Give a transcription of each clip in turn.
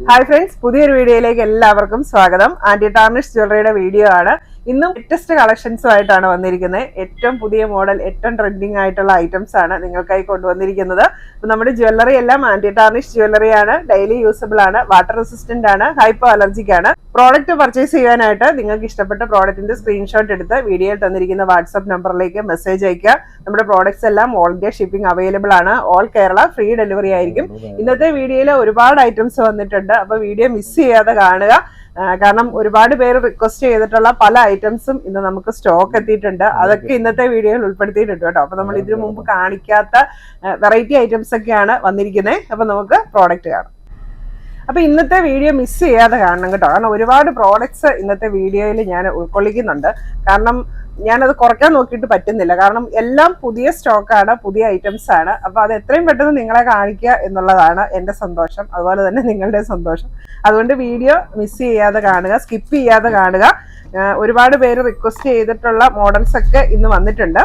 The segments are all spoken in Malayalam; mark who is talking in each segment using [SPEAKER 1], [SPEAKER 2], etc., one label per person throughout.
[SPEAKER 1] ഹായ് ഫ്രണ്ട്സ്, പുതിയൊരു വീഡിയോയിലേക്ക് എല്ലാവർക്കും സ്വാഗതം. ആന്റി ടാർണിഷ് ജ്വല്ലറിയുടെ വീഡിയോ ആണ്. ഇന്നും ലേറ്റസ്റ്റ് കളക്ഷൻസുമായിട്ടാണ് വന്നിരിക്കുന്നത്. ഏറ്റവും പുതിയ മോഡൽ, ഏറ്റവും ട്രെൻഡിങ് ആയിട്ടുള്ള ഐറ്റംസ് ആണ് നിങ്ങൾക്കായി കൊണ്ടുവന്നിരിക്കുന്നത്. അപ്പോൾ നമ്മുടെ ജ്വല്ലറി എല്ലാം ആന്റി ടാർണിഷ് ജ്വല്ലറി ആണ്. ഡെയിലി യൂസബിൾ ആണ്, വാട്ടർ റെസിസ്റ്റന്റ് ആണ്, ഹൈപ്പോ അലർജിക് ആണ്. പ്രോഡക്റ്റ് പർച്ചേസ് ചെയ്യാനായിട്ട് നിങ്ങൾക്ക് ഇഷ്ടപ്പെട്ട പ്രോഡക്റ്റിന്റെ സ്ക്രീൻഷോട്ട് എടുത്ത് വീഡിയോയിൽ തന്നിരിക്കുന്ന വാട്സ്ആപ്പ് നമ്പറിലേക്ക് മെസ്സേജ് അയക്കുക. നമ്മുടെ പ്രോഡക്ട്സ് എല്ലാം ഓൾ ഇന്ത്യ ഷിപ്പിംഗ് അവൈലബിൾ ആണ്. ഓൾ കേരള ഫ്രീ ഡെലിവറി ആയിരിക്കും. ഇന്നത്തെ വീഡിയോയിൽ ഒരുപാട് ഐറ്റംസ് വന്നിട്ടുണ്ട്. അപ്പൊ വീഡിയോ മിസ് ചെയ്യാതെ കാണുക. കാരണം ഒരുപാട് പേര് റിക്വസ്റ്റ് ചെയ്തിട്ടുള്ള പല ഐറ്റംസും ഇന്ന് നമുക്ക് സ്റ്റോക്ക് എത്തിയിട്ടുണ്ട്. അതൊക്കെ ഇന്നത്തെ വീഡിയോയിൽ ഉൾപ്പെടുത്തിയിട്ടുണ്ട് കേട്ടോ. അപ്പൊ നമ്മൾ ഇതിനു മുമ്പ് കാണിക്കാത്ത വെറൈറ്റി ഐറ്റംസ് ഒക്കെയാണ് വന്നിരിക്കുന്നത്. അപ്പൊ നമുക്ക് പ്രോഡക്റ്റ് കാണാം. അപ്പൊ ഇന്നത്തെ വീഡിയോ മിസ് ചെയ്യാതെ കാണണം കേട്ടോ. കാരണം ഒരുപാട് പ്രോഡക്ട്സ് ഇന്നത്തെ വീഡിയോയിൽ ഞാൻ ഉൾക്കൊള്ളിക്കുന്നുണ്ട്. കാരണം ഞാനത് കുറയ്ക്കാൻ നോക്കിയിട്ട് പറ്റുന്നില്ല. കാരണം എല്ലാം പുതിയ സ്റ്റോക്കാണ്, പുതിയ ഐറ്റംസ് ആണ്. അപ്പൊ അത് എത്രയും പെട്ടെന്ന് നിങ്ങളെ കാണിക്കുക എന്നുള്ളതാണ് എൻ്റെ സന്തോഷം, അതുപോലെ തന്നെ നിങ്ങളുടെ സന്തോഷം. അതുകൊണ്ട് വീഡിയോ മിസ് ചെയ്യാതെ കാണുക, സ്കിപ്പ് ചെയ്യാതെ കാണുക. ഒരുപാട് പേര് റിക്വസ്റ്റ് ചെയ്തിട്ടുള്ള മോഡൽസ് ഒക്കെ ഇന്ന് വന്നിട്ടുണ്ട്.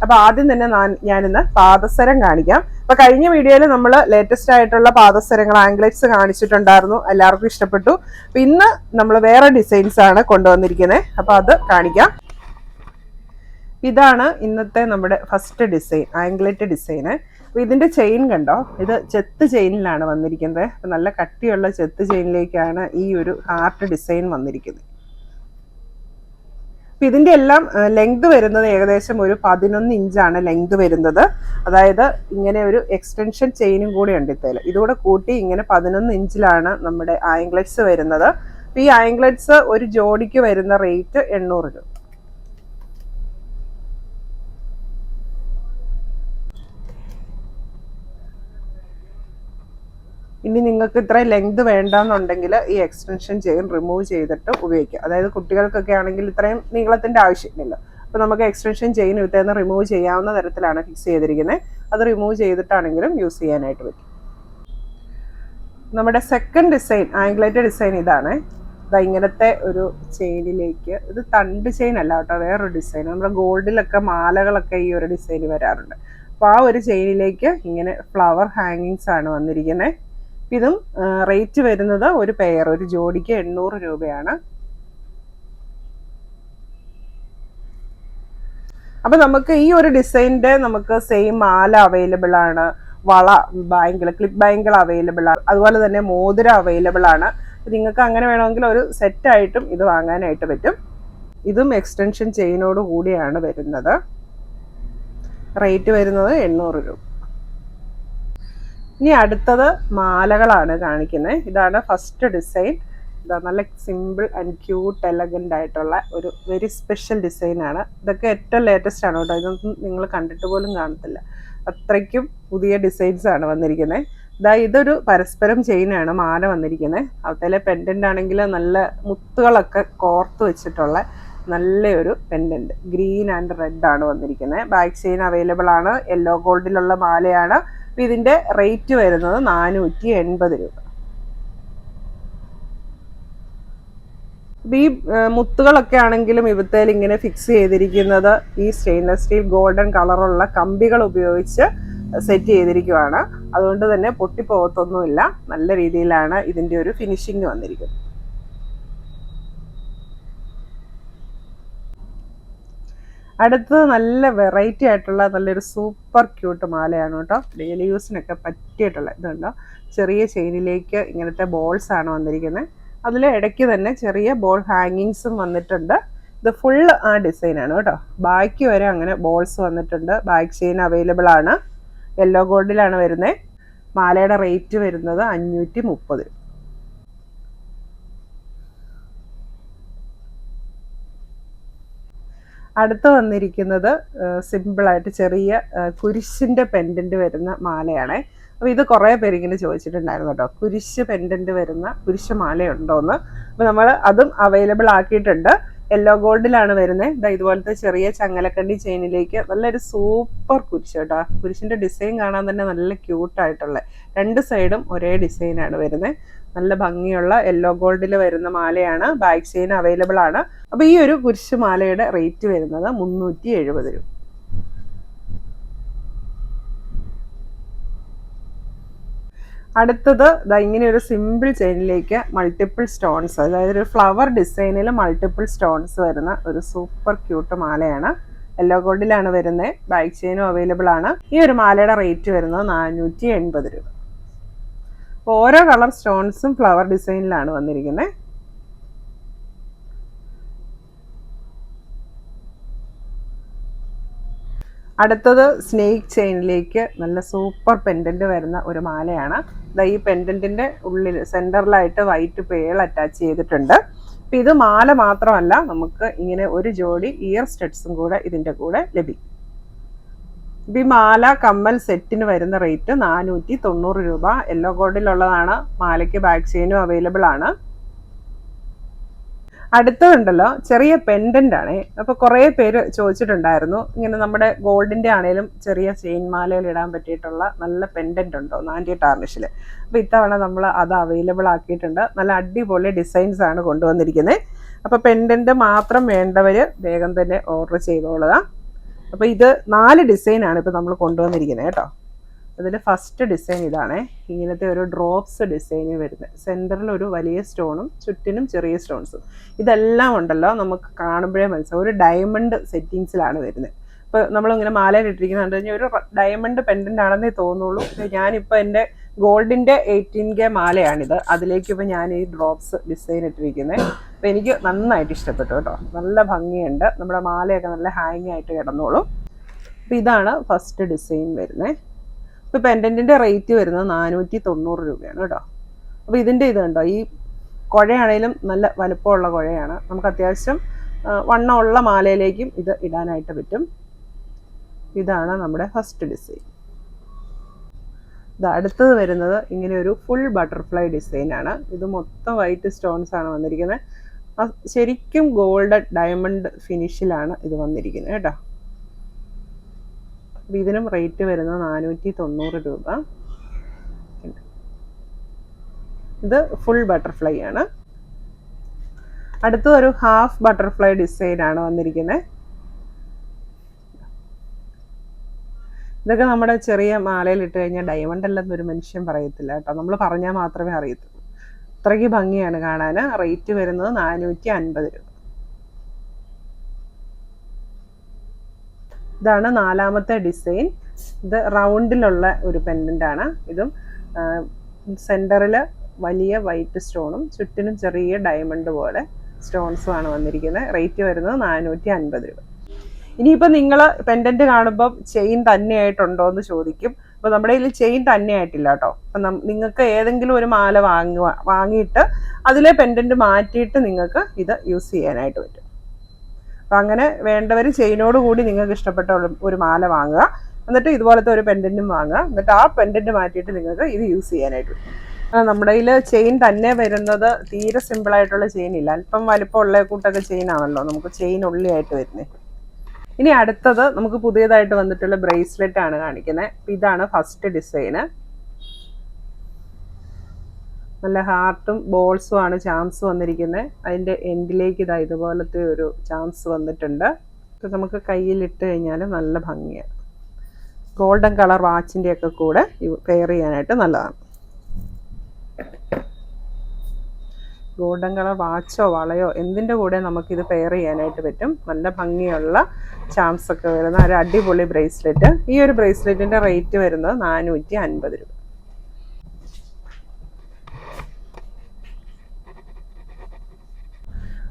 [SPEAKER 1] അപ്പൊ ആദ്യം തന്നെ ഞാനിന്ന് പാദസരം കാണിക്കാം. അപ്പൊ കഴിഞ്ഞ വീഡിയോയിൽ നമ്മൾ ലേറ്റസ്റ്റ് ആയിട്ടുള്ള പാദസരങ്ങൾ ആംഗ്ലെറ്റ്സ് കാണിച്ചിട്ടുണ്ടായിരുന്നു, എല്ലാവർക്കും ഇഷ്ടപ്പെട്ടു. അപ്പൊ ഇന്ന് നമ്മൾ വേറെ ഡിസൈൻസ് ആണ് കൊണ്ടുവന്നിരിക്കുന്നത്. അപ്പൊ അത് കാണിക്കാം. ഇതാണ് ഇന്നത്തെ നമ്മുടെ ഫസ്റ്റ് ഡിസൈൻ, ആംഗ്ലെറ്റ് ഡിസൈന്. അപ്പൊ ഇതിന്റെ ചെയിൻ കണ്ടോ, ഇത് ചെത്ത് ചെയിനിലാണ് വന്നിരിക്കുന്നത്. നല്ല കട്ടിയുള്ള ചെത്ത് ചെയിനിലേക്കാണ് ഈ ഒരു ഹാർട്ട് ഡിസൈൻ വന്നിരിക്കുന്നത്. ഇതിന്റെ എല്ലാം ലെങ്ത് വരുന്നത് ഏകദേശം ഒരു 11 ഇഞ്ചാണ് ലെങ്ത് വരുന്നത്. അതായത് ഇങ്ങനെ ഒരു എക്സ്റ്റൻഷൻ ചെയിനും കൂടി ഉണ്ട് ഇത്തേല്. ഇതുകൂടെ കൂട്ടി ഇങ്ങനെ 11 ഇഞ്ചിലാണ് നമ്മുടെ ആംഗ്ലെറ്റ്സ് വരുന്നത്. അപ്പൊ ഈ ആംഗ്ലെറ്റ്സ് ഒരു ജോഡിക്ക് വരുന്ന റേറ്റ് 800 രൂപ. ഇനി നിങ്ങൾക്ക് ഇത്രയും ലെങ്ത് വേണ്ടെന്നുണ്ടെങ്കിൽ ഈ എക്സ്റ്റൻഷൻ ചെയിൻ റിമൂവ് ചെയ്തിട്ട് ഉപയോഗിക്കാം. അതായത് കുട്ടികൾക്കൊക്കെ ആണെങ്കിൽ ഇത്രയും നീളത്തിന്റെ ആവശ്യമില്ല. അപ്പൊ നമുക്ക് എക്സ്റ്റൻഷൻ ചെയിൻ ഇവിടുന്ന് റിമൂവ് ചെയ്യാവുന്ന തരത്തിലാണ് ഫിക്സ് ചെയ്തിരിക്കുന്നത്. അത് റിമൂവ് ചെയ്തിട്ടാണെങ്കിലും യൂസ് ചെയ്യാനായിട്ട് പറ്റും. നമ്മുടെ സെക്കൻഡ് ഡിസൈൻ, ആംഗ്ലെറ്റ് ഡിസൈൻ ഇതാണ്. ഇതാ ഇങ്ങനത്തെ ഒരു ചെയിനിലേക്ക്, ഇത് തണ്ട് ചെയിൻ അല്ല കേട്ടോ, വേറൊരു ഡിസൈൻ. നമ്മുടെ ഗോൾഡിലൊക്കെ മാലകളൊക്കെ ഈ ഒരു ഡിസൈൻ വരാറുണ്ട്. അപ്പൊ ആ ഒരു ചെയിനിലേക്ക് ഇങ്ങനെ ഫ്ലവർ ഹാങ്ങിങ്സ് ആണ് വന്നിരിക്കുന്നത്. ഇതും റേറ്റ് വരുന്നത് ഒരു പെയർ, ഒരു ജോഡിക്ക് 800 രൂപയാണ്. അപ്പൊ നമുക്ക് ഈ ഒരു ഡിസൈനിന്റെ നമുക്ക് സെയിം മാല അവൈലബിൾ ആണ്, വള, ബാങ്കിൾ, ക്ലിപ്പ് ബാങ്കിൾ അവൈലബിൾ ആണ്, അതുപോലെ തന്നെ മോതിരം അവൈലബിൾ ആണ്. നിങ്ങൾക്ക് അങ്ങനെ വേണമെങ്കിൽ ഒരു സെറ്റ് ആയിട്ടും ഇത് വാങ്ങാനായിട്ട് പറ്റും. ഇതും എക്സ്റ്റൻഷൻ ചെയിനോട് കൂടിയാണ് വരുന്നത്. റേറ്റ് വരുന്നത് 800 രൂപ. ഇനി അടുത്തത് മാലകളാണ് കാണിക്കുന്നത്. ഇതാണ് ഫസ്റ്റ് ഡിസൈൻ. ഇതാ നല്ല സിമ്പിൾ ആൻഡ് ക്യൂട്ട് എലഗന്റ് ആയിട്ടുള്ള ഒരു വെരി സ്പെഷ്യൽ ഡിസൈനാണ്. ഇതൊക്കെ ഏറ്റവും ലേറ്റസ്റ്റ് ആണ് കേട്ടോ. ഇതൊന്നും നിങ്ങൾ കണ്ടിട്ട് പോലും കാണത്തില്ല, അത്രയ്ക്കും പുതിയ ഡിസൈൻസ് ആണ് വന്നിരിക്കുന്നത്. ഇതൊരു പരസ്പരം ചെയിനാണ് മാല വന്നിരിക്കുന്നത്. അതിലെ പെൻഡന്റ് ആണെങ്കിൽ നല്ല മുത്തുകളൊക്കെ കോർത്ത് വെച്ചിട്ടുള്ള നല്ലൊരു പെൻഡന്റ്, ഗ്രീൻ ആൻഡ് റെഡ് ആണ് വന്നിരിക്കുന്നത്. ബാക്ക് ചെയിൻ അവൈലബിൾ ആണ്. യെല്ലോ ഗോൾഡിലുള്ള മാലയാണ്. ഇതിന്റെ റേറ്റ് വരുന്നത് 480 രൂപ. ഈ മുത്തുകളൊക്കെ ആണെങ്കിലും ഇവത്തേൽ ഇങ്ങനെ ഫിക്സ് ചെയ്തിരിക്കുന്നത് ഈ സ്റ്റെയിൻലെസ് സ്റ്റീൽ ഗോൾഡൻ കളറുള്ള കമ്പികൾ ഉപയോഗിച്ച് സെറ്റ് ചെയ്തിരിക്കുവാണ്. അതുകൊണ്ട് തന്നെ പൊട്ടിപ്പോകത്തൊന്നുമില്ല. നല്ല രീതിയിലാണ് ഇതിന്റെ ഒരു ഫിനിഷിങ് വന്നിരിക്കുന്നത്. അടുത്തത് നല്ല വെറൈറ്റി ആയിട്ടുള്ള നല്ലൊരു സൂപ്പർ ക്യൂട്ട് മാലയാണ് കേട്ടോ. ഡെയിലി യൂസിനൊക്കെ പറ്റിയിട്ടുള്ള ഇതുണ്ടോ, ചെറിയ ചെയിനിലേക്ക് ഇങ്ങനത്തെ ബോൾസ് ആണ് വന്നിരിക്കുന്നത്. അതിൽ ഇടയ്ക്ക് തന്നെ ചെറിയ ബോൾ ഹാങ്ങിങ്സും വന്നിട്ടുണ്ട്. ഇത് ഫുള്ള് ആ ഡിസൈനാണ് കേട്ടോ. ബാക്ക് വരെ അങ്ങനെ ബോൾസ് വന്നിട്ടുണ്ട്. ബാക്ക് ചെയിൻ അവൈലബിൾ ആണ്. യെല്ലോ ഗോൾഡിലാണ് വരുന്നത്. മാലയുടെ റേറ്റ് വരുന്നത് 530 രൂപ. അടുത്ത് വന്നിരിക്കുന്നത് സിമ്പിളായിട്ട് ചെറിയ കുരിശിൻ്റെ പെൻഡൻറ്റ് വരുന്ന മാലയാണ്. അപ്പോൾ ഇത് കുറേ പേര് ഇങ്ങനെ ചോദിച്ചിട്ടുണ്ടായിരുന്നു കേട്ടോ, കുരിശ് പെൻഡൻറ്റ് വരുന്ന കുരിശ് മാലയുണ്ടോയെന്ന്. അപ്പോൾ നമ്മൾ അതും അവൈലബിൾ ആക്കിയിട്ടുണ്ട്. യെല്ലോ ഗോൾഡിലാണ് വരുന്നത്. ഇതുപോലത്തെ ചെറിയ ചങ്ങലക്കണ്ടി ചെയിനിലേക്ക് നല്ലൊരു സൂപ്പർ കുരിശ് കേട്ടോ. കുരിശിൻ്റെ ഡിസൈൻ കാണാൻ തന്നെ നല്ല ക്യൂട്ടായിട്ടുള്ള, രണ്ട് സൈഡും ഒരേ ഡിസൈനാണ് വരുന്നത്. നല്ല ഭംഗിയുള്ള യെല്ലോ ഗോൾഡിൽ വരുന്ന മാലയാണ്. ബാക്ക് ചെയിൻ അവൈലബിൾ ആണ്. അപ്പോൾ ഈ ഒരു കുരിശ് മാലയുടെ റേറ്റ് വരുന്നത് 370 രൂപ. അടുത്തത് ഇങ്ങനെ ഒരു സിമ്പിൾ ചെയിനിലേക്ക് മൾട്ടിപ്പിൾ സ്റ്റോൺസ്, അതായത് ഒരു ഫ്ലവർ ഡിസൈനിൽ മൾട്ടിപ്പിൾ സ്റ്റോൺസ് വരുന്ന ഒരു സൂപ്പർ ക്യൂട്ട് മാലയാണ്. യെല്ലോ ഗോൾഡിലാണ് വരുന്നത്. ബാക്ക് ചെയിനും അവൈലബിൾ ആണ്. ഈ ഒരു മാലയുടെ റേറ്റ് വരുന്നത് 480 രൂപ. ഓരോ കളർ സ്റ്റോൺസും ഫ്ലവർ ഡിസൈനിലാണ് വന്നിരിക്കുന്നത്. അടുത്തത് സ്നേക്ക് ചെയിനിലേക്ക് നല്ല സൂപ്പർ പെൻഡന്റ് വരുന്ന ഒരു മാലയാണ്. ഈ പെൻഡന്റിന്റെ ഉള്ളിൽ സെന്ററിലായിട്ട് വൈറ്റ് പേൾ അറ്റാച്ച് ചെയ്തിട്ടുണ്ട്. അപ്പം ഇത് മാല മാത്രമല്ല, നമുക്ക് ഇങ്ങനെ ഒരു ജോഡി ഇയർ സ്റ്റഡ്സും കൂടെ ഇതിന്റെ കൂടെ ലഭിക്കും. ഈ മാല കമ്മൽ സെറ്റിന് വരുന്ന റേറ്റ് 490 രൂപ. യെല്ലോ ഗോൾഡിലുള്ളതാണ്. മാലയ്ക്ക് ബാക്ക് ചെയിനും അവൈലബിൾ ആണ്. അടുത്തതുണ്ടല്ലോ ചെറിയ പെൻഡന്റ് ആണ്. അപ്പൊ കുറെ പേര് ചോദിച്ചിട്ടുണ്ടായിരുന്നു, ഇങ്ങനെ നമ്മുടെ ഗോൾഡിന്റെ ആണെങ്കിലും ചെറിയ ചെയിൻ മാലയിൽ ഇടാൻ പറ്റിയിട്ടുള്ള നല്ല പെൻഡന്റ് ഉണ്ടോ ആൻറ്റി ടാർണിഷില്. അപ്പൊ ഇത്തവണ നമ്മൾ അത് അവൈലബിൾ ആക്കിയിട്ടുണ്ട്. നല്ല അടിപൊളി ഡിസൈൻസ് ആണ് കൊണ്ടുവന്നിരിക്കുന്നത്. അപ്പൊ പെൻഡന്റ് മാത്രം വേണ്ടവര് വേഗം തന്നെ ഓർഡർ ചെയ്തോളുക. അപ്പൊ ഇത് 4 ഡിസൈനാണ് ഇപ്പൊ നമ്മൾ കൊണ്ടുവന്നിരിക്കുന്നത് കേട്ടോ. അതിൽ ഫസ്റ്റ് ഡിസൈൻ ഇതാണ്. ഇങ്ങനത്തെ ഒരു ഡ്രോപ്സ് ഡിസൈന് വരുന്നത്. സെൻറ്ററിൽ ഒരു വലിയ സ്റ്റോണും ചുറ്റിനും ചെറിയ സ്റ്റോൺസും. ഇതെല്ലാം ഉണ്ടല്ലോ നമുക്ക് കാണുമ്പോഴേ മനസ്സിലാവും ഒരു ഡയമണ്ട് സെറ്റിങ്സിലാണ് വരുന്നത്. ഇപ്പോൾ നമ്മളിങ്ങനെ മാലയിലിട്ടിരിക്കുന്നത് കണ്ടു കഴിഞ്ഞാൽ ഒരു ഡയമണ്ട് പെൻഡൻ്റ് ആണെന്നേ തോന്നുള്ളൂ. ഞാനിപ്പോൾ എൻ്റെ ഗോൾഡിൻ്റെ 18K മാലയാണിത്. അതിലേക്ക് ഇപ്പോൾ ഞാൻ ഈ ഡ്രോപ്സ് ഡിസൈൻ ഇട്ടിരിക്കുന്നത്. അപ്പോൾ എനിക്ക് നന്നായിട്ട് ഇഷ്ടപ്പെട്ടു കേട്ടോ. നല്ല ഭംഗിയുണ്ട്. നമ്മുടെ മാലയൊക്കെ നല്ല ഹാങ് ആയിട്ട് കിടന്നോളും. അപ്പോൾ ഇതാണ് ഫസ്റ്റ് ഡിസൈൻ വരുന്നത്. ഇപ്പോൾ പെൻഡൻറ്റിൻ്റെ റേറ്റ് വരുന്നത് 490 രൂപയാണ് കേട്ടോ. അപ്പോൾ ഇതിൻ്റെ ഇത് കണ്ടോ, ഈ കുഴയാണേലും നല്ല വലുപ്പമുള്ള കുഴയാണ്. നമുക്ക് അത്യാവശ്യം വണ്ണമുള്ള മാലയിലേക്കും ഇത് ഇടാനായിട്ട് പറ്റും. ഇതാണ് നമ്മുടെ ഫസ്റ്റ് ഡിസൈൻ. ഇത് അടുത്തത് വരുന്നത് ഇങ്ങനെ ഒരു ഫുൾ ബട്ടർഫ്ലൈ ഡിസൈനാണ്. ഇത് മൊത്തം വൈറ്റ് സ്റ്റോൺസ് ആണ് വന്നിരിക്കുന്നത്. ശരിക്കും ഗോൾഡൻ ഡയമണ്ട് ഫിനിഷിലാണ് ഇത് വന്നിരിക്കുന്നത് കേട്ടോ. ഇതിനും റേറ്റ് വരുന്നത് 490 രൂപ. ഇത് ഫുൾ ബട്ടർഫ്ലൈ ആണ്. അടുത്ത ഒരു ഹാഫ് ബട്ടർഫ്ലൈ ഡിസൈൻ ആണ് വന്നിരിക്കുന്നത്. ഇതൊക്കെ നമ്മുടെ ചെറിയ മാലയിൽ ഇട്ട് കഴിഞ്ഞാൽ ഡയമണ്ട് അല്ലെന്ന് ഒരു മനുഷ്യൻ പറയത്തില്ല കേട്ടോ. നമ്മൾ പറഞ്ഞാൽ മാത്രമേ അറിയത്തുള്ളൂ. അത്രയ്ക്ക് ഭംഗിയാണ് കാണാൻ. റേറ്റ് വരുന്നത് 450 രൂപ. ഇതാണ് നാലാമത്തെ ഡിസൈൻ. ഇത് റൗണ്ടിലുള്ള ഒരു പെൻഡൻ്റ് ആണ്. ഇതും സെൻറ്ററിൽ വലിയ വൈറ്റ് സ്റ്റോണും ചുറ്റിനും ചെറിയ ഡയമണ്ട് പോലെ സ്റ്റോൺസും ആണ് വന്നിരിക്കുന്നത്. റേറ്റ് വരുന്നത് 450 രൂപ. ഇനിയിപ്പോൾ നിങ്ങൾ പെൻഡൻറ്റ് കാണുമ്പോൾ ചെയിൻ തന്നെയായിട്ടുണ്ടോ എന്ന് ചോദിക്കും. അപ്പോൾ നമ്മുടെ കയ്യിൽ ചെയിൻ തന്നെയായിട്ടില്ല കേട്ടോ. അപ്പം നിങ്ങൾക്ക് ഏതെങ്കിലും ഒരു മാല വാങ്ങിയിട്ട് അതിലെ പെൻഡൻറ്റ് മാറ്റിയിട്ട് നിങ്ങൾക്ക് ഇത് യൂസ് ചെയ്യാനായിട്ട് പറ്റും. അപ്പം അങ്ങനെ വേണ്ടവർ ചെയിനോട് കൂടി നിങ്ങൾക്ക് ഇഷ്ടപ്പെട്ട ഒരു മാല വാങ്ങുക. എന്നിട്ട് ഇതുപോലത്തെ ഒരു പെൻഡൻറ്റും വാങ്ങുക. എന്നിട്ട് ആ പെൻഡൻറ്റ് മാറ്റിയിട്ട് നിങ്ങൾക്ക് ഇത് യൂസ് ചെയ്യാനായിട്ട് പറ്റും. നമ്മുടെ കയ്യിൽ ചെയിൻ തന്നെ വരുന്നത് തീരെ സിമ്പിളായിട്ടുള്ള ചെയിൻ ഇല്ല. അല്പം വലിപ്പമുള്ള കൂട്ടൊക്കെ ചെയിനാണല്ലോ നമുക്ക് ചെയിൻ ഉള്ളിയായിട്ട് വരുന്നത്. ഇനി അടുത്തത് നമുക്ക് പുതിയതായിട്ട് വന്നിട്ടുള്ള ബ്രേസ്ലെറ്റ് ആണ് കാണിക്കുന്നത്. ഇതാണ് ഫസ്റ്റ് ഡിസൈന്. നല്ല ഹാർട്ടും ബോൾസും ആണ് ചാംസ് വന്നിരിക്കുന്നത്. അതിൻ്റെ എൻഡിലേക്ക് ഇതുപോലത്തെ ഒരു ചാംസ് വന്നിട്ടുണ്ട്. ഇത് നമുക്ക് കയ്യിലിട്ട് കഴിഞ്ഞാൽ നല്ല ഭംഗിയാണ്. ഗോൾഡൻ കളർ വാച്ചിൻ്റെ ഒക്കെ കൂടെ പെയർ ചെയ്യാനായിട്ട് നല്ലതാണ്. ഗോൾഡൻ കളർ വാച്ചോ വളയോ എന്തിൻ്റെ കൂടെ നമുക്കിത് പെയർ ചെയ്യാനായിട്ട് പറ്റും. നല്ല ഭംഗിയുള്ള ചാംസ് ഒക്കെ വരുന്ന ഒരു അടിപൊളി ബ്രേസ്ലെറ്റ്. ഈ ഒരു ബ്രേസ്ലെറ്റിൻ്റെ റേറ്റ് വരുന്നത് 450 രൂപ.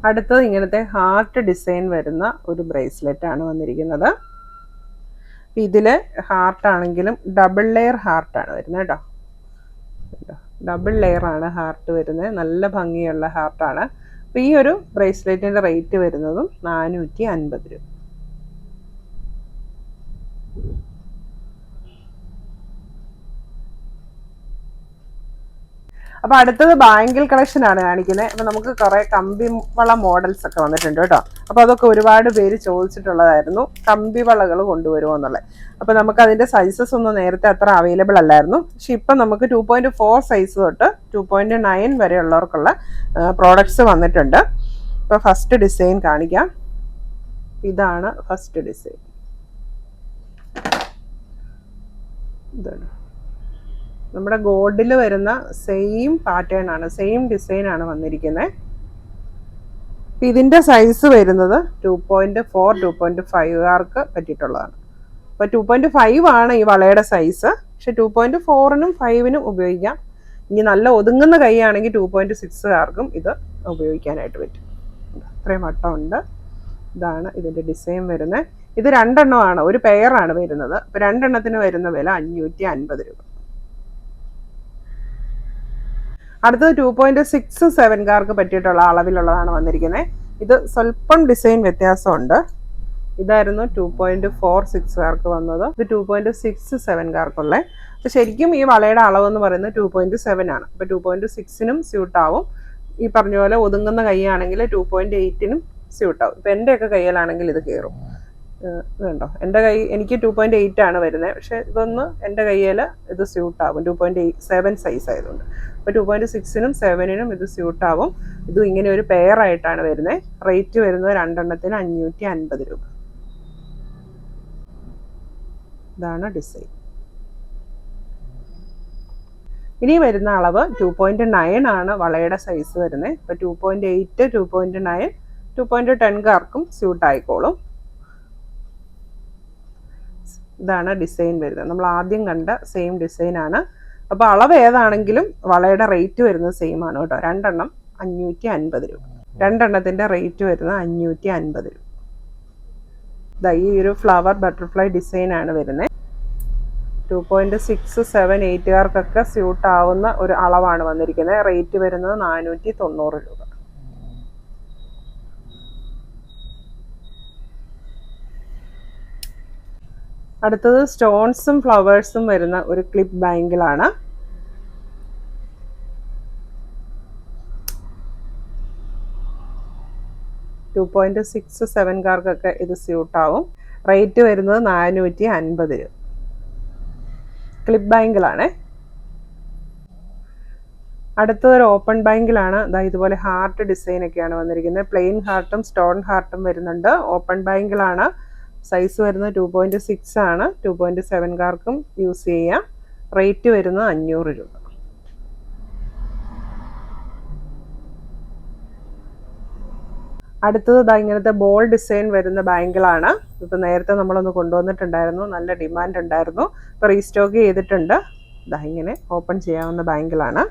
[SPEAKER 1] അടുത്തത് ഇങ്ങനത്തെ ഹാർട്ട് ഡിസൈൻ വരുന്ന ഒരു ബ്രേസ്ലെറ്റ് ആണ് വന്നിരിക്കുന്നത്. ഇതിൽ ഹാർട്ടാണെങ്കിലും ഡബിൾ ലെയർ ഹാർട്ടാണ് വരുന്നത് കേട്ടോ. ഡബിൾ ലെയർ ആണ് ഹാർട്ട് വരുന്നത്. നല്ല ഭംഗിയുള്ള ഹാർട്ടാണ്. അപ്പോൾ ഈ ഒരു ബ്രേസ്ലെറ്റിൻ്റെ റേറ്റ് വരുന്നതും 450 രൂപ. അപ്പോൾ അടുത്തത് ബാങ്കിൾ കളക്ഷൻ ആണ് കാണിക്കുന്നത്. അപ്പോൾ നമുക്ക് കുറേ കമ്പിവള മോഡൽസ് ഒക്കെ വന്നിട്ടുണ്ട് കേട്ടോ. അപ്പോൾ അതൊക്കെ ഒരുപാട് പേര് ചോദിച്ചിട്ടുള്ളതായിരുന്നു, കമ്പിവളകൾ കൊണ്ടുവരുമോ എന്നുള്ളത്. അപ്പോൾ നമുക്ക് അതിൻ്റെ സൈസസ് ഒന്നും നേരത്തെ അത്ര അവൈലബിൾ അല്ലായിരുന്നു. പക്ഷെ ഇപ്പം നമുക്ക് 2.4 സൈസ് തൊട്ട് 2.9 വരെ ഉള്ളവർക്കുള്ള പ്രോഡക്ട്സ് വന്നിട്ടുണ്ട്. ഇപ്പോൾ ഫസ്റ്റ് ഡിസൈൻ കാണിക്കാം. ഇതാണ് ഫസ്റ്റ് ഡിസൈൻ. ഇതാണ് നമ്മുടെ ഗോൾഡിൽ വരുന്ന സെയിം പാറ്റേൺ ആണ്, സെയിം ഡിസൈൻ ആണ് വന്നിരിക്കുന്നത്. ഇതിൻ്റെ സൈസ് വരുന്നത് 2.4 2.5 പറ്റിയിട്ടുള്ളതാണ്. അപ്പോൾ 2.5 ആണ് ഈ വളയുടെ സൈസ്. പക്ഷെ 2.4നും 5നും ഉപയോഗിക്കാം. ഇനി നല്ല ഒതുങ്ങുന്ന കൈയാണെങ്കിൽ 2.6 ഇത് ഉപയോഗിക്കാനായിട്ട് പറ്റും. അത്രയും വട്ടമുണ്ട്. ഇതാണ് ഇതിൻ്റെ ഡിസൈൻ വരുന്നത്. ഇത് 2 എണ്ണമാണ്, ഒരു പെയറാണ് വരുന്നത്. അപ്പോൾ 2 എണ്ണത്തിന് വരുന്ന വില 550 രൂപ. അടുത്തത് 2.67 പറ്റിയിട്ടുള്ള അളവിലുള്ളതാണ് വന്നിരിക്കുന്നത്. ഇത് സ്വല്പം ഡിസൈൻ വ്യത്യാസമുണ്ട്. ഇതായിരുന്നു 2.46 വന്നത്. ഇത് 2.67 അപ്പോൾ ശരിക്കും ഈ വളയുടെ അളവെന്ന് പറയുന്നത് 2.7 ആണ്. അപ്പോൾ 2.6നും സ്യൂട്ടാവും. ഈ പറഞ്ഞ പോലെ ഒതുങ്ങുന്ന കൈയാണെങ്കിൽ 2.8നും സ്യൂട്ടാവും. ഇപ്പം എൻ്റെയൊക്കെ കയ്യിലാണെങ്കിൽ ഇത് കയറും. ഇതുണ്ടോ, എൻ്റെ കൈ എനിക്ക് 2.8 ആണ് വരുന്നത്. പക്ഷേ ഇതൊന്ന് എൻ്റെ കയ്യിൽ ഇത് സ്യൂട്ടാവും, 2.7 സൈസ് ആയതുകൊണ്ട്. അപ്പോൾ 2.6നും 7നും ഇത് സ്യൂട്ടാവും. ഇതും ഇങ്ങനെ ഒരു പെയറായിട്ടാണ് വരുന്നത്. റേറ്റ് വരുന്നത് 2 എണ്ണത്തിന് 550 രൂപ. ഇതാണ് ഡിസൈൻ. ഇനി വരുന്ന അളവ് 2.9 ആണ് വളയുടെ സൈസ് വരുന്നത്. ഇപ്പോൾ 2.8 2.9 2.10 സ്യൂട്ടായിക്കോളും. ഇതാണ് ഡിസൈൻ വരുന്നത്. നമ്മൾ ആദ്യം കണ്ട സെയിം ഡിസൈനാണ്. അപ്പോൾ അളവ് ഏതാണെങ്കിലും വളയുടെ റേറ്റ് വരുന്നത് സെയിം ആണ് കേട്ടോ. 2 എണ്ണം 550 രൂപ. 2 എണ്ണത്തിൻ്റെ റേറ്റ് വരുന്നത് 550 രൂപ. ഈ ഒരു ഫ്ലവർ ബട്ടർഫ്ലൈ ഡിസൈനാണ് വരുന്നത്. 2.6 7 സ്യൂട്ടാവുന്ന ഒരു അളവാണ് വന്നിരിക്കുന്നത്. റേറ്റ് വരുന്നത് 490 രൂപ. അടുത്തത് സ്റ്റോൺസും ഫ്ലവേഴ്സും വരുന്ന ഒരു ക്ലിപ്പ് ബാങ്കിളാണ്. $2.67 ഇത് സ്യൂട്ടാവും. റേറ്റ് വരുന്നത് 450 രൂപ. ക്ലിപ്പ് ബാങ്കിളാണ്. അടുത്തതൊരു ഓപ്പൺ ബാങ്കിളാണ്. ഇതുപോലെ ഹാർട്ട് ഡിസൈനൊക്കെയാണ് വന്നിരിക്കുന്നത്. പ്ലെയിൻ ഹാർട്ടും സ്റ്റോൺ ഹാർട്ടും വരുന്നുണ്ട്. ഓപ്പൺ ബാങ്കിളാണ്. സൈസ് വരുന്നത് 2.6 ആണ്. 2.7 യൂസ് ചെയ്യാം. റേറ്റ് വരുന്നത് 500 രൂപ. അടുത്തത് ഇങ്ങനത്തെ ബോൾ ഡിസൈൻ വരുന്ന ബാങ്കിളാണ്. ഇപ്പം നേരത്തെ നമ്മളൊന്ന് കൊണ്ടുവന്നിട്ടുണ്ടായിരുന്നു, നല്ല ഡിമാൻഡ് ഉണ്ടായിരുന്നു. ഇപ്പോൾ റീസ്റ്റോക്ക് ചെയ്തിട്ടുണ്ട്. ഇങ്ങനെ ഓപ്പൺ ചെയ്യാവുന്ന ബാങ്കിളാണ്.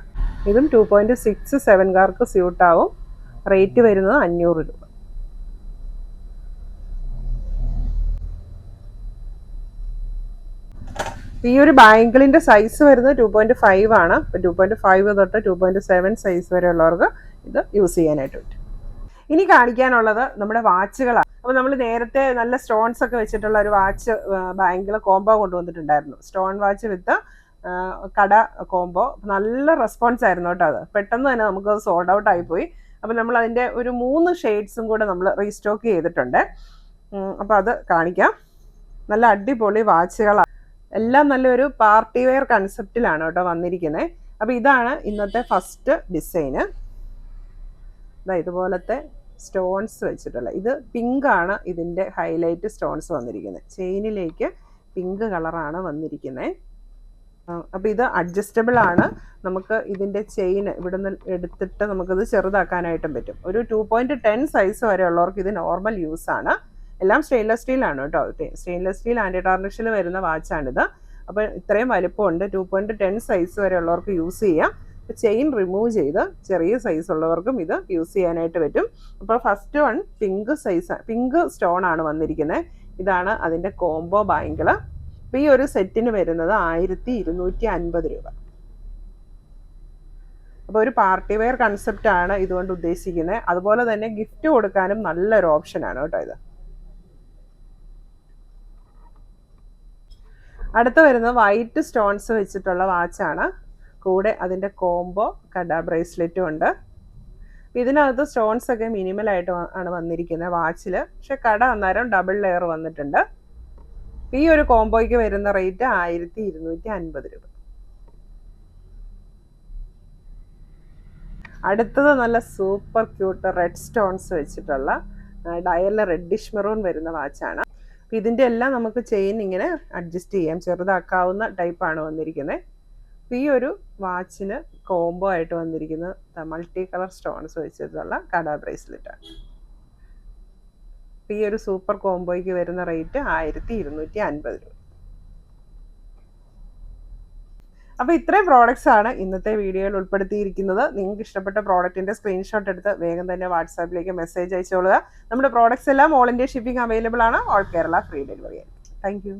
[SPEAKER 1] ഇതും 2.67 സ്യൂട്ടാവും. റേറ്റ് വരുന്നത് 500 രൂപ. ഈ ഒരു ബാങ്കിളിൻ്റെ സൈസ് വരുന്നത് 2.5 ആണ്. ഇപ്പോൾ 2.5 തൊട്ട് 2.7 സൈസ് വരെ ഉള്ളവർക്ക് ഇത് യൂസ് ചെയ്യാനായിട്ട് പറ്റും. ഇനി കാണിക്കാനുള്ളത് നമ്മുടെ വാച്ചുകളാണ്. അപ്പോൾ നമ്മൾ നേരത്തെ നല്ല സ്റ്റോൺസ് ഒക്കെ വെച്ചിട്ടുള്ള ഒരു വാച്ച് ബാങ്കിൾ കോംബോ കൊണ്ടുവന്നിട്ടുണ്ടായിരുന്നു. സ്റ്റോൺ വാച്ച് വിത്ത് കട കോംബോ. നല്ല റെസ്പോൺസ് ആയിരുന്നു കേട്ടോ. അത് പെട്ടെന്ന് തന്നെ നമുക്ക് സോൾഡ് ഔട്ട് ആയിപ്പോയി. അപ്പോൾ നമ്മൾ അതിൻ്റെ ഒരു 3 ഷെയ്ഡ്സും കൂടെ നമ്മൾ റീസ്റ്റോക്ക് ചെയ്തിട്ടുണ്ട്. അപ്പോൾ അത് കാണിക്കാം. നല്ല അടിപൊളി വാച്ചുകളാണ്. എല്ലാം നല്ലൊരു പാർട്ടി വെയർ കൺസെപ്റ്റിലാണ് കേട്ടോ വന്നിരിക്കുന്നത്. അപ്പോൾ ഇതാണ് ഇന്നത്തെ ഫസ്റ്റ് ഡിസൈന്. ഇതുപോലത്തെ സ്റ്റോൺസ് വെച്ചിട്ടുള്ള, ഇത് പിങ്ക് ആണ് ഇതിൻ്റെ ഹൈലൈറ്റ് സ്റ്റോൺസ് വന്നിരിക്കുന്നത്. ചെയിനിലേക്ക് പിങ്ക് കളറാണ് വന്നിരിക്കുന്നത്. അപ്പോൾ ഇത് അഡ്ജസ്റ്റബിൾ ആണ്. നമുക്ക് ഇതിൻ്റെ ചെയിൻ ഇവിടെ നിന്ന് എടുത്തിട്ട് നമുക്കിത് ചെറുതാക്കാനായിട്ടും പറ്റും. ഒരു 2.10 സൈസ് വരെ ഉള്ളവർക്ക് ഇത് നോർമൽ യൂസ് ആണ്. എല്ലാം സ്റ്റെയിൻലെസ് സ്റ്റീലാണ് കേട്ടോ. സ്റ്റെയിൻലെസ് സ്റ്റീൽ ആൻറ്റി ടാർണിഷിൽ വരുന്ന വാച്ചാണിത്. അപ്പോൾ ഇത്രയും വലിപ്പമുണ്ട്. 2.10 സൈസ് വരെ ഉള്ളവർക്ക് യൂസ് ചെയ്യാം. ചെയിൻ റിമൂവ് ചെയ്ത് ചെറിയ സൈസ് ഉള്ളവർക്കും ഇത് യൂസ് ചെയ്യാനായിട്ട് പറ്റും. അപ്പോൾ ഫസ്റ്റ് വൺ പിങ്ക് സ്റ്റോൺ ആണ് വന്നിരിക്കുന്നത്. ഇതാണ് അതിൻ്റെ കോംബോ ബാങ്കിൾ. അപ്പോൾ ഈ ഒരു സെറ്റിന് വരുന്നത് 1250 രൂപ. അപ്പോൾ ഒരു പാർട്ടി വെയർ കൺസെപ്റ്റ് ആണ് ഇതുകൊണ്ട് ഉദ്ദേശിക്കുന്നത്. അതുപോലെ തന്നെ ഗിഫ്റ്റ് കൊടുക്കാനും നല്ലൊരു ഓപ്ഷനാണ് കേട്ടോ ഇത്. അടുത്ത വരുന്നത് വൈറ്റ് സ്റ്റോൺസ് വെച്ചിട്ടുള്ള വാച്ചാണ്. കൂടെ അതിൻ്റെ കോംബോ കട ബ്രേസ്ലെറ്റും ഉണ്ട്. ഇതിനകത്ത് സ്റ്റോൺസ് ഒക്കെ മിനിമലായിട്ട് ആണ് വന്നിരിക്കുന്നത് വാച്ചിൽ. പക്ഷെ കട അന്നേരം ഡബിൾ ലെയർ വന്നിട്ടുണ്ട്. ഈ ഒരു കോംബോയ്ക്ക് വരുന്ന റേറ്റ് 1250 രൂപ. അടുത്തത് നല്ല സൂപ്പർ ക്യൂട്ട് റെഡ് സ്റ്റോൺസ് വെച്ചിട്ടുള്ള ഡയലിൽ റെഡിഷ് മെറൂൺ വരുന്ന വാച്ചാണ്. ഇതിൻ്റെ എല്ലാം നമുക്ക് ചെയിൻ ഇങ്ങനെ അഡ്ജസ്റ്റ് ചെയ്യാം, ചെറുതാക്കാവുന്ന ടൈപ്പാണ് വന്നിരിക്കുന്നത്. ഈ ഒരു വാച്ചിന് കോംബോ ആയിട്ട് വന്നിരിക്കുന്ന മൾട്ടി കളർ സ്റ്റോൺസ് വെച്ചിട്ടുള്ള കട ബ്രേസ്ലെറ്റ് ആണ്. ഈ ഒരു സൂപ്പർ കോംബോയ്ക്ക് വരുന്ന റേറ്റ് 1250 രൂപ. അപ്പോൾ ഇത്രയും പ്രോഡക്റ്റ്സ് ആണ് ഇന്നത്തെ വീഡിയോയിൽ ഉൾപ്പെടുത്തിയിരിക്കുന്നത്. നിങ്ങൾക്ക് ഇഷ്ടപ്പെട്ട പ്രോഡക്റ്റിന്റെ സ്ക്രീൻഷോട്ട് എടുത്ത് വേഗം തന്നെ വാട്സാപ്പിലേക്ക് മെസ്സേജ് അയച്ചോളുക. നമ്മുടെ പ്രോഡക്റ്റ്സ് എല്ലാം ഓൾ ഇന്ത്യ ഷിപ്പിംഗ് അവൈലബിൾ ആണ്. All Kerala free delivery. Thank you.